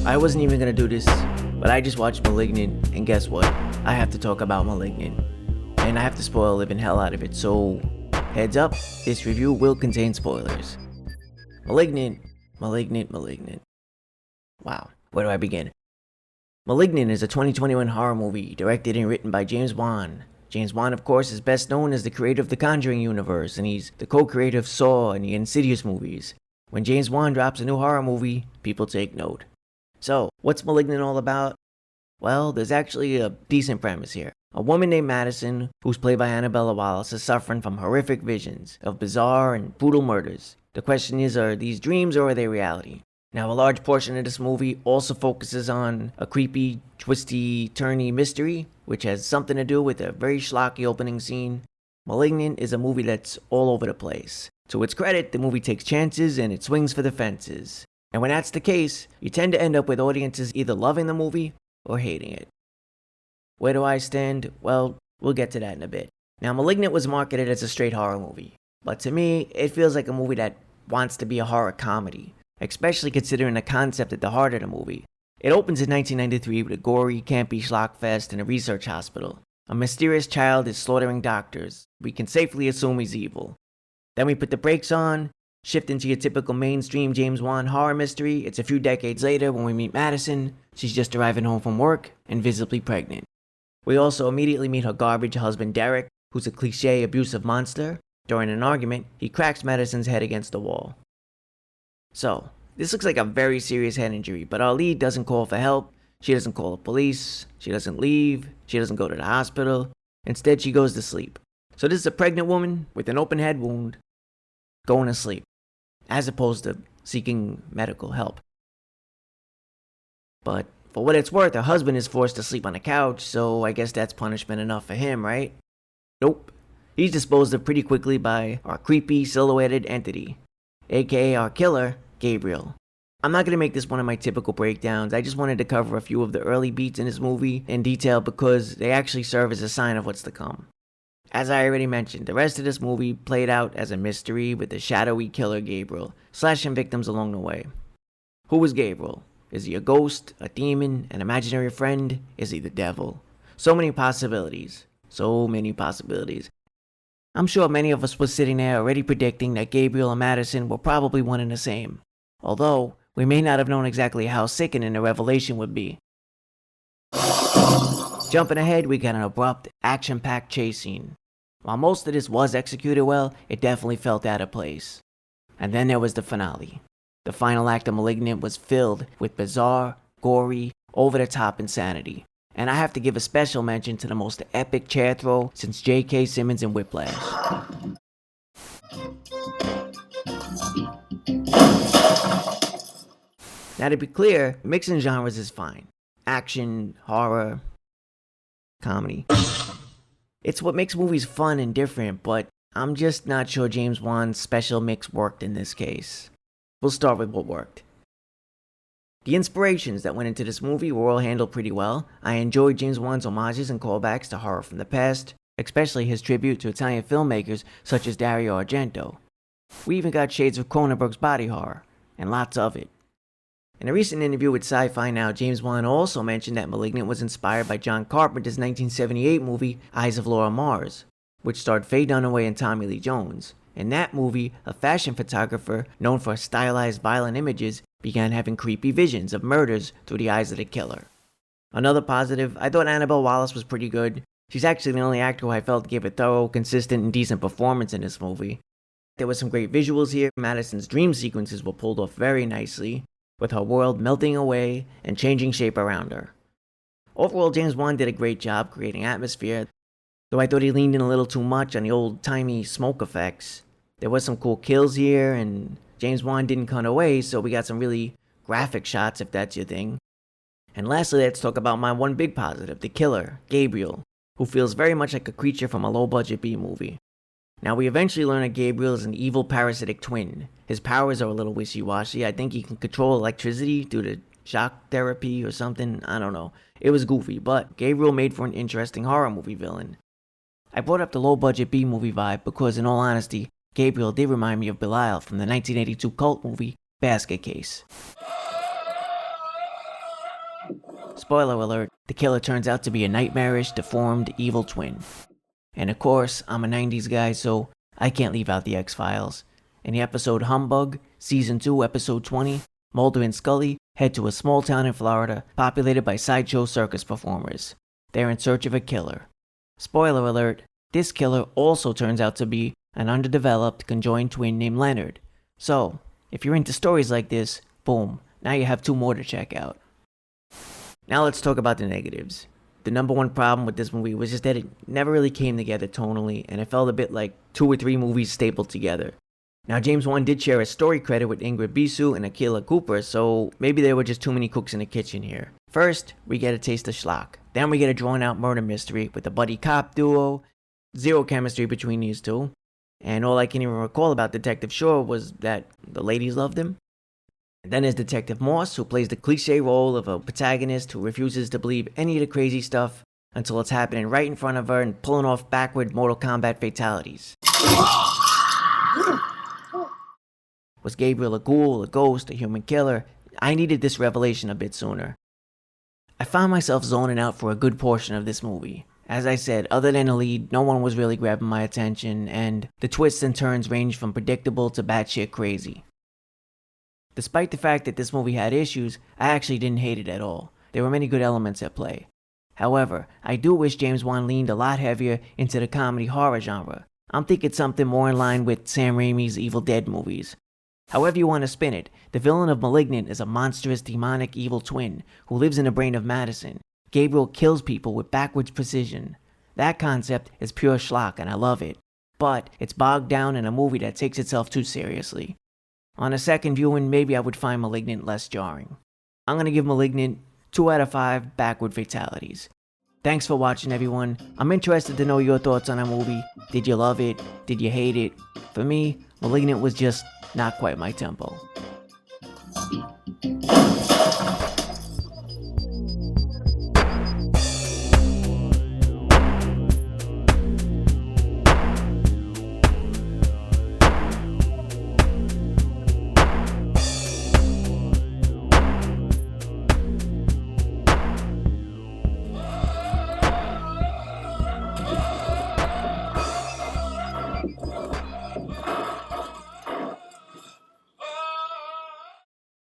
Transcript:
I wasn't even gonna do this, but I just watched Malignant, and guess what? I have to talk about Malignant. And I have to spoil the living hell out of it, so heads up, this review will contain spoilers. Malignant. Wow, where do I begin? Malignant is a 2021 horror movie directed and written by James Wan. James Wan, of course, is best known as the creator of the Conjuring universe, and he's the co-creator of Saw and the Insidious movies. When James Wan drops a new horror movie, people take note. So, what's Malignant all about? Well, there's actually a decent premise here. A woman named Madison, who's played by Annabelle Wallis, is suffering from horrific visions of bizarre and brutal murders. The question is, are these dreams or are they reality? Now, a large portion of this movie also focuses on a creepy, twisty, turny mystery, which has something to do with a very schlocky opening scene. Malignant is a movie that's all over the place. To its credit, the movie takes chances and it swings for the fences. And when that's the case, you tend to end up with audiences either loving the movie or hating it. Where do I stand? Well, we'll get to that in a bit. Now, Malignant was marketed as a straight horror movie, but to me, it feels like a movie that wants to be a horror comedy, especially considering the concept at the heart of the movie. It opens in 1993 with a gory, campy schlockfest in a research hospital. A mysterious child is slaughtering doctors. We can safely assume he's evil. Then we put the brakes on, shift into your typical mainstream James Wan horror mystery. It's a few decades later when we meet Madison. She's just arriving home from work and visibly pregnant. We also immediately meet her garbage husband Derek, who's a cliché abusive monster. During an argument, he cracks Madison's head against the wall. So, this looks like a very serious head injury, but our lead doesn't call for help. She doesn't call the police. She doesn't leave. She doesn't go to the hospital. Instead, she goes to sleep. So this is a pregnant woman with an open head wound going to sleep, as opposed to seeking medical help. But for what it's worth, her husband is forced to sleep on the couch, so I guess that's punishment enough for him, right? Nope. He's disposed of pretty quickly by our creepy, silhouetted entity, aka our killer, Gabriel. I'm not going to make this one of my typical breakdowns. I just wanted to cover a few of the early beats in this movie in detail because they actually serve as a sign of what's to come. As I already mentioned, the rest of this movie played out as a mystery with the shadowy killer Gabriel, slashing victims along the way. Who was Gabriel? Is he a ghost, a demon, an imaginary friend? Is he the devil? So many possibilities. I'm sure many of us were sitting there already predicting that Gabriel and Madison were probably one and the same. Although, we may not have known exactly how sickening the revelation would be. Jumping ahead, we got an abrupt, action-packed chase scene. While most of this was executed well, it definitely felt out of place. And then there was the finale. The final act of Malignant was filled with bizarre, gory, over-the-top insanity. And I have to give a special mention to the most epic chair throw since J.K. Simmons in Whiplash. Now to be clear, mixing genres is fine. Action, horror, comedy. It's what makes movies fun and different, but I'm just not sure James Wan's special mix worked in this case. We'll start with what worked. The inspirations that went into this movie were all handled pretty well. I enjoyed James Wan's homages and callbacks to horror from the past, especially his tribute to Italian filmmakers such as Dario Argento. We even got shades of Cronenberg's body horror, and lots of it. In a recent interview with Sci-Fi Now, James Wan also mentioned that Malignant was inspired by John Carpenter's 1978 movie Eyes of Laura Mars, which starred Faye Dunaway and Tommy Lee Jones. In that movie, a fashion photographer known for stylized violent images began having creepy visions of murders through the eyes of the killer. Another positive, I thought Annabelle Wallis was pretty good. She's actually the only actor who I felt gave a thorough, consistent, and decent performance in this movie. There were some great visuals here. Madison's dream sequences were pulled off very nicely, with her world melting away and changing shape around her. Overall, James Wan did a great job creating atmosphere, though I thought he leaned in a little too much on the old-timey smoke effects. There was some cool kills here, and James Wan didn't cut away, so we got some really graphic shots if that's your thing. And lastly, let's talk about my one big positive, the killer, Gabriel, who feels very much like a creature from a low-budget B-movie. Now, we eventually learn that Gabriel is an evil parasitic twin. His powers are a little wishy-washy. I think he can control electricity due to shock therapy or something. I don't know. It was goofy, but Gabriel made for an interesting horror movie villain. I brought up the low-budget B-movie vibe because, in all honesty, Gabriel did remind me of Belial from the 1982 cult movie Basket Case. Spoiler alert, the killer turns out to be a nightmarish, deformed, evil twin. And of course, I'm a 90s guy, so I can't leave out the X-Files. In the episode Humbug, Season 2, Episode 20, Mulder and Scully head to a small town in Florida populated by sideshow circus performers. They're in search of a killer. Spoiler alert, this killer also turns out to be an underdeveloped conjoined twin named Leonard. So, if you're into stories like this, boom, now you have 2 more to check out. Now let's talk about the negatives. The number one problem with this movie was just that it never really came together tonally, and it felt a bit like 2 or 3 movies stapled together. Now, James Wan did share a story credit with Ingrid Bisu and Akilah Cooper, so maybe there were just too many cooks in the kitchen here. First, we get a taste of schlock. Then we get a drawn-out murder mystery with a buddy cop duo, zero chemistry between these two, and all I can even recall about Detective Shaw was that the ladies loved him. And then there's Detective Moss, who plays the cliche role of a protagonist who refuses to believe any of the crazy stuff until it's happening right in front of her and pulling off backward Mortal Kombat fatalities. Was Gabriel a ghoul, a ghost, a human killer? I needed this revelation a bit sooner. I found myself zoning out for a good portion of this movie. As I said, other than the lead, no one was really grabbing my attention, and the twists and turns ranged from predictable to batshit crazy. Despite the fact that this movie had issues, I actually didn't hate it at all. There were many good elements at play. However, I do wish James Wan leaned a lot heavier into the comedy horror genre. I'm thinking something more in line with Sam Raimi's Evil Dead movies. However you want to spin it, the villain of Malignant is a monstrous, demonic, evil twin who lives in the brain of Madison. Gabriel kills people with backwards precision. That concept is pure schlock and I love it. But it's bogged down in a movie that takes itself too seriously. On a second viewing, maybe I would find Malignant less jarring. I'm going to give Malignant 2 out of 5 backward fatalities. Thanks for watching, everyone. I'm interested to know your thoughts on a movie. Did you love it? Did you hate it? For me, Malignant was just not quite my tempo.